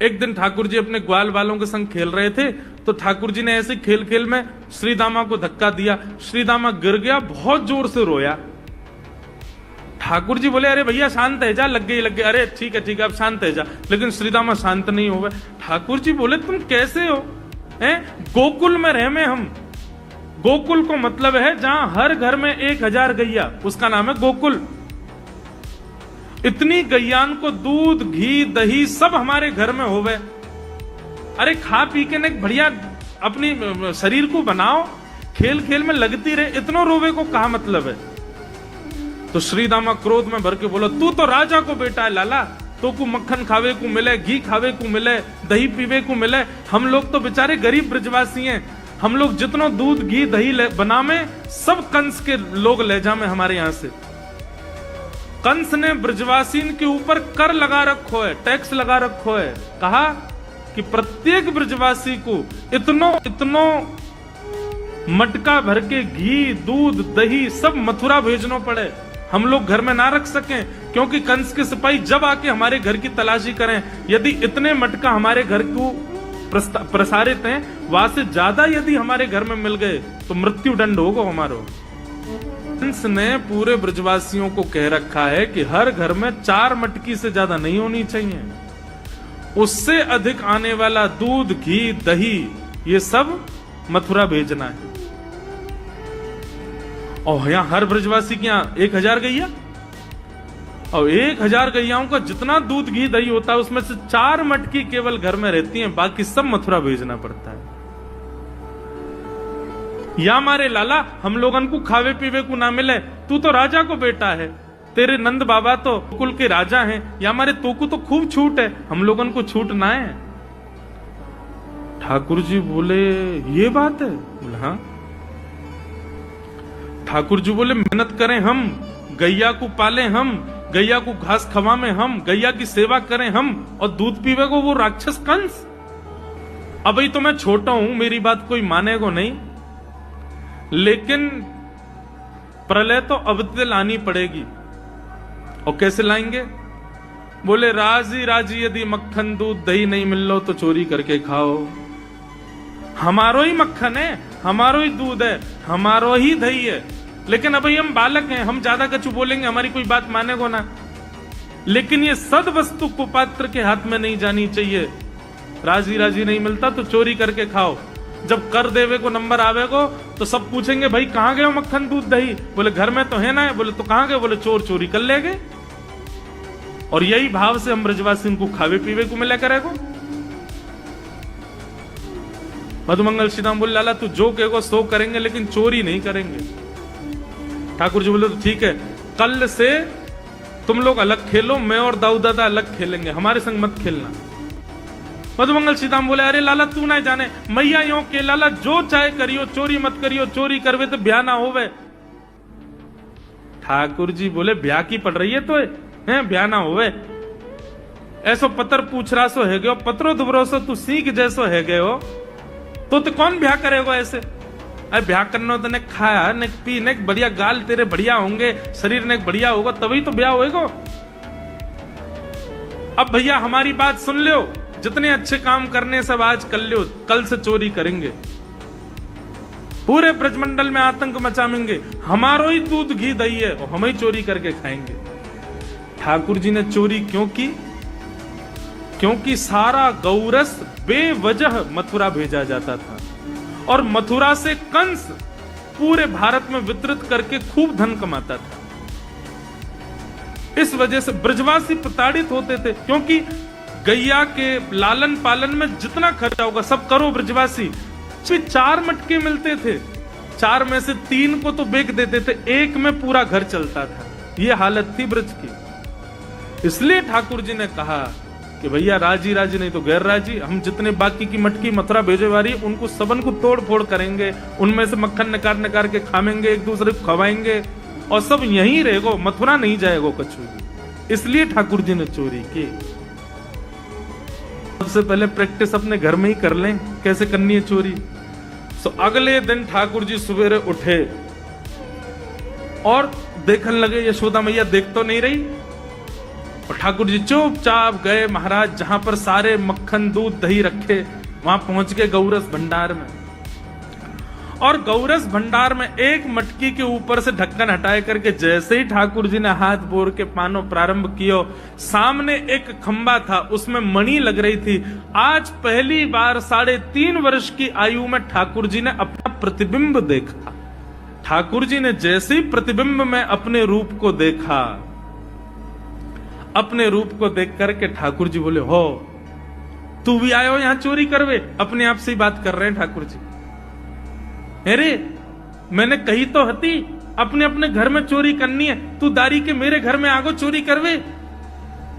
एक दिन ठाकुर जी अपने ग्वाल वालों के संग खेल रहे थे, तो ठाकुर जी ने ऐसे खेल खेल में श्रीदामा को धक्का दिया। श्रीदामा गिर गया, बहुत जोर से रोया। ठाकुर जी बोले, अरे भैया शांत है जा, लग गई। अरे ठीक है अब शांत है जा। लेकिन श्रीदामा शांत नहीं हो गए। ठाकुर जी बोले, तुम कैसे हो? हैं? गोकुल में रह में हम। गोकुल को मतलब है जहां हर घर में 1000 गैया, उसका नाम है गोकुल। इतनी गैयान को दूध घी दही सब हमारे घर में होवे। अरे खा पी के ने बढ़िया अपनी शरीर को बनाओ, खेल खेल में लगती रहे, इतना रोवे को कहा मतलब है? तो श्रीदामा क्रोध में भर के बोला, तू तो राजा को बेटा है लाला, तो को मक्खन खावे को मिले, घी खावे को मिले, दही पीवे को मिले। हम लोग तो बेचारे गरीब ब्रजवासी हैं। हम लोग जितना दूध घी दही बनावे सब कंस के लोग ले जामे हमारे यहां से। कंस ने ब्रजवासीन के ऊपर कर लगा रखो है, टैक्स लगा रखो है। कहा कि प्रत्येक ब्रजवासी को इतनो मटका भर के घी दूध दही सब मथुरा भेजना पड़े, हम लोग घर में ना रख सकें। क्योंकि कंस के सिपाही जब आके हमारे घर की तलाशी करें, यदि इतने मटका हमारे घर को प्रसारित हैं, वहां से ज्यादा यदि हमारे घर में मिल गए तो मृत्यु दंड होगा हमारा। कंस ने पूरे ब्रजवासियों को कह रखा है कि हर घर में 4 मटकी से ज्यादा नहीं होनी चाहिए। उससे अधिक आने वाला दूध घी दही ये सब मथुरा भेजना है। और यहां हर ब्रजवासी के यहां 1000 गैया, और 1000 गैयाओं का जितना दूध घी दही होता है उसमें से 4 मटकी केवल घर में रहती हैं, बाकी सब मथुरा भेजना पड़ता है। या मारे लाला, हम लोगन को खावे पीवे को ना मिले, तू तो राजा को बेटा है, तेरे नंद बाबा तो कुल के राजा हैं, या मारे तो को तो खूब छूट है, हम लोगन को छूट ना है। ठाकुर जी बोले, ये बात है? बोले हाँ। ठाकुर जी बोले, मेहनत करें हम, गैया को पाले हम, गैया को घास खवा में हम, गैया की सेवा करें हम, और दूध पीवे को वो राक्षस कंस। अब तो मैं छोटा हूं, मेरी बात कोई मानेगा नहीं, लेकिन प्रलय तो अवश्य लानी पड़ेगी। और कैसे लाएंगे? बोले, राजी राजी यदि मक्खन दूध दही नहीं मिल लो तो चोरी करके खाओ। हमारो ही मक्खन है, हमारो ही दूध है, हमारो ही दही है, लेकिन अभी हम बालक हैं, हम ज्यादा कछु बोलेंगे हमारी कोई बात मानेगो ना। लेकिन ये सद वस्तु कुपात्र के हाथ में नहीं जानी चाहिए। राजी राजी नहीं मिलता तो चोरी करके खाओ। जब कर देवे को नंबर आवेगो तो सब पूछेंगे, भाई कहां गए हो मक्खन दूध दही? बोले घर में तो है ना। बोले तो कहां गए? बोले चोर चोरी कर ले गए। और यही भाव से हम ब्रजवासी को खावे पीवे को मिला करेगो। मधुमंगल श्रीराम बोले, लाला तू जो कहेगो सो करेंगे, लेकिन चोरी नहीं करेंगे। ठाकुर जी बोले, तो ठीक है, कल से तुम लोग अलग खेलो, मैं और दाऊ दादा अलग खेलेंगे, हमारे संग मत खेलना। मधुमंगल सीताम बोले, अरे लाला तू ना जाने, मैया यो के लाला जो चाहे करियो, चोरी मत करियो, चोरी करवे तो ब्याह ना होवे। ठाकुर जी बोले, ब्याह की पड़ रही है तो है ब्याह ना होवे। ऐसो पत्र पूछ रहा सो है गयो, पत्रो दुबरो सो तू सीख जैसो है गयो, तो कौन ब्याह करेगा ऐसे? अरे ब्याह करना तो ने खाया ने पी ने बढ़िया, गाल तेरे बढ़िया होंगे, शरीर ने बढ़िया होगा, तभी तो ब्याह होएगा। अब भैया हमारी बात सुन लो, जितने अच्छे काम करने सब आज कर लो, कल से चोरी करेंगे, पूरे ब्रजमंडल में आतंक मचाएंगे, हमारो ही दूध घी दही है और हम ही चोरी करके खाएंगे। ठाकुर जी ने चोरी क्यों की? क्योंकि सारा गौरस बेवजह मथुरा भेजा जाता था, और मथुरा से कंस पूरे भारत में वितरित करके खूब धन कमाता था। इस वजह से ब्रजवासी प्रताड़ित होते थे, क्योंकि गैया के लालन पालन में जितना खर्चा होगा सब करो ब्रजवासी। 4 मटके मिलते थे, 4 में से 3 को तो बेच देते थे, 1 में पूरा घर चलता था। ये हालत थी ब्रज की। इसलिए ठाकुर जी ने कहा कि भैया राजी राजी नहीं तो गैर राजी, हम जितने बाकी की मटकी मथुरा भेजे वाली उनको सबन को तोड़ फोड़ करेंगे, उनमें से मक्खन निकाल निकाल के खाएंगे, एक दूसरे को खवाएंगे, और सब यहीं रहेगो, मथुरा नहीं जाएगो कछु। इसलिए ठाकुर जी ने चोरी की। सबसे पहले प्रैक्टिस अपने घर में ही कर लें कैसे करनी है चोरी। तो अगले दिन ठाकुर जी सवेरे उठे और देखने लगे, यशोदा मैया देख तो नहीं रही, और ठाकुर जी चुपचाप गए महाराज जहां पर सारे मक्खन दूध दही रखे, वहां पहुंच गए गौरस भंडार में। और गौरस भंडार में एक मटकी के ऊपर से ढक्कन हटाए करके जैसे ही ठाकुर जी ने हाथ बोर के पानो प्रारंभ किया, सामने एक खंबा था, उसमें मणि लग रही थी। आज पहली बार 3.5 वर्ष की आयु में ठाकुर जी ने अपना प्रतिबिंब देखा। ठाकुर जी ने जैसे ही प्रतिबिंब में अपने रूप को देखा, अपने रूप को देख करके ठाकुर जी बोले, हो तू भी आयो यहां चोरी करवे? अपने आप से ही बात कर रहे हैं ठाकुर जी। अरे मैंने कही तो हती अपने अपने घर में चोरी करनी है, तू दारी के मेरे घर में आगो चोरी करवे?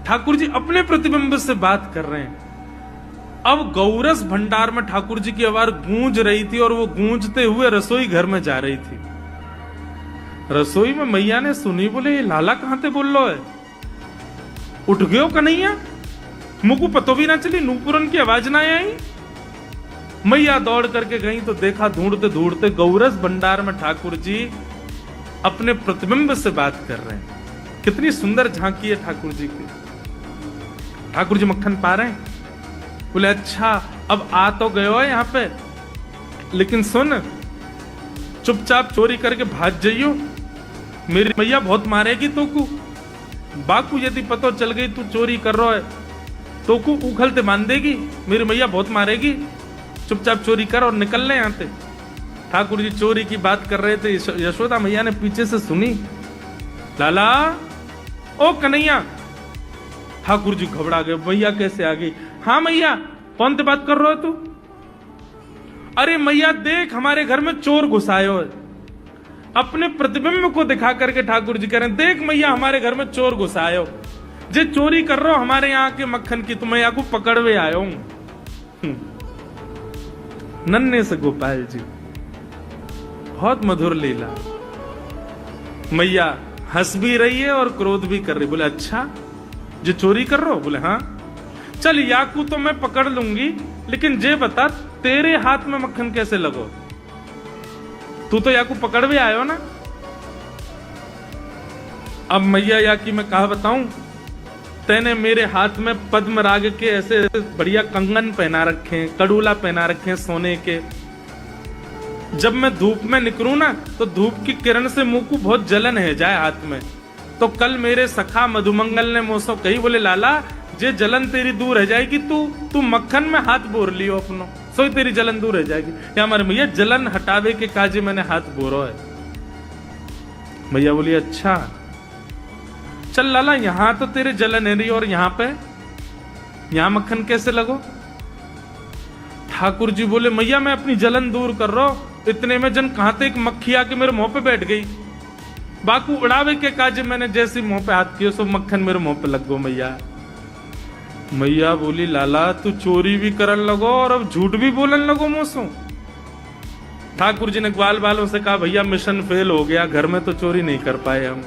ठाकुर जी अपने प्रतिबिंब से बात कर रहे हैं। अब गौरस भंडार में ठाकुर जी की आवाज गूंज रही थी और वो गूंजते हुए रसोई घर में जा रही थी। रसोई में मैया ने सुनी, बोले ये लाला कहां से बोल लो है? उठ गयो कन्हैया, मुझको पतो भी ना चली, नूपुरन की आवाज ना आई। मैया दौड़ करके गई तो देखा ढूंढते ढूंढते गौरस भंडार में ठाकुर जी अपने प्रतिबिंब से बात कर रहे हैं। कितनी सुंदर झांकी है ठाकुर जी की। ठाकुर जी मक्खन पा रहे हैं। बोले अच्छा अब आ तो गए हो यहां पे, लेकिन सुन चुपचाप चोरी करके भाग जाइयो, मेरी मैया बहुत मारेगी तो को। बाकू यदि पतो चल गई तू चोरी कर रहा है तो को उखलते बांध देगी, मेरी मैया बहुत मारेगी। चुपचाप चोरी कर और निकल ले यहां से। ठाकुर जी चोरी की बात कर रहे थे, यशोदा मैया ने पीछे से सुनी, लाला ओ कन्हैया। ठाकुर जी घबरा गए, मैया कैसे आ गई? हाँ मैया, कौन से बात कर रहे हो तू? अरे मैया देख हमारे घर में चोर घुसायो है। अपने प्रतिबिंब को दिखा करके ठाकुर जी कह रहे हैं, देख मैया हमारे घर में चोर घुसायो, जे चोरी कर रहे हो हमारे यहाँ के मक्खन की, तो मैया को पकड़वे आयो हूं। नन्हे से गोपाल जी, बहुत मधुर लीला। मैया हंस भी रही है और क्रोध भी कर रही। बोले अच्छा जो चोरी कर रहे हो? बोले हाँ। चल याकू तो मैं पकड़ लूंगी, लेकिन जे बता तेरे हाथ में मक्खन कैसे लगो? तू तो याकू पकड़ भी आयो ना। अब मैया याकी मैं कहा बताऊं, तैने मेरे हाथ में पद्मराग के ऐसे बढ़िया कंगन पहना रखे हैं, कड़ूला पहना रखे हैं सोने के। जब मैं धूप में निकलूं ना तो धूप की किरण से मुंह को बहुत जलन है जाए हाथ में। तो कल मेरे सखा मधुमंगल ने मुझसे कही, बोले लाला जे जलन तेरी दूर रह जाएगी, तू मक्खन में हाथ बोर लियो अपनो, सो तेरी जलन दूर रह जाएगी। या हमारे मैया जलन हटावे के काजे मैंने हाथ बोरो है। मैया बोली अच्छा चल लाला, यहां तो तेरे जलन है रही और यहां मक्खन कैसे लगो? ठाकुर जी बोले मैया मैं अपनी जलन दूर कर रहा हूं। इतने में जन कहां से एक मक्खी आके मेरे मुंह पे बैठ गई। बाकू उड़ावे के काजे मैंने जैसे मुंह पे हाथ किया सो मक्खन मेरे मुंह पे लग गो। मैया बोली लाला तू चोरी भी करन लगो और अब झूठ भी बोलन लगो मुझसे। ठाकुर जी ने ग्वाल बालों से कहा भैया मिशन फेल हो गया, घर में तो चोरी नहीं कर पाए हम,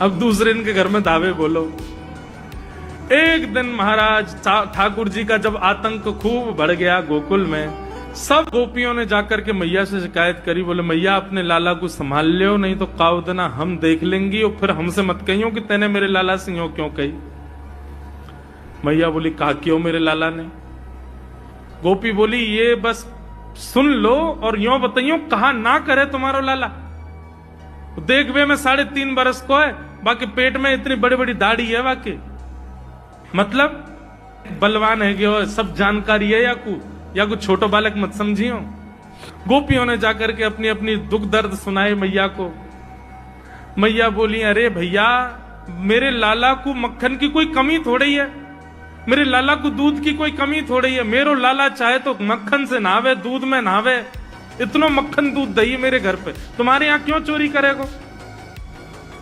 अब दूसरे इनके घर में दावे बोलो। एक दिन महाराज ठाकुर जी का जब आतंक खूब बढ़ गया गोकुल में, सब गोपियों ने जाकर के मैया से शिकायत करी। बोले मैया अपने लाला को संभाल लियो, नहीं तो कावदना हम देख लेंगी और फिर हमसे मत कहियो कि तेने मेरे लाला से यूं क्यों कही। मैया बोली कहा क्यों मेरे लाला ने? गोपी बोली ये बस सुन लो और यूं बताइयो कहा ना करे तुम्हारो लाला। देख वे मैं 3.5 बरस को है, बाकी पेट में इतनी बड़ी बड़ी दाढ़ी है, बाकी मतलब बलवान है कि सब जानकारी है या कुछ छोटो बालक मत समझियो। गोपियों ने जाकर के अपनी अपनी दुख दर्द सुनाए मैया को। मैया बोली अरे भैया मेरे लाला को मक्खन की कोई कमी थोड़ी है, मेरे लाला को दूध की कोई कमी थोड़ी है। मेरो लाला चाहे तो मक्खन से नहावे, दूध में नहावे, इतना मक्खन दूध दही मेरे घर पे, तुम्हारे यहाँ क्यों चोरी करेगा?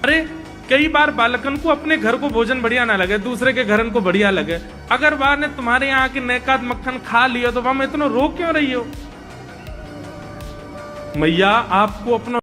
अरे कई बार बालकन को अपने घर को भोजन बढ़िया ना लगे, दूसरे के घर को बढ़िया लगे। अगर बार ने तुम्हारे यहाँ के नेकात मक्खन खा लिया तो वहां इतना रो क्यों रही हो? मैया आपको अपना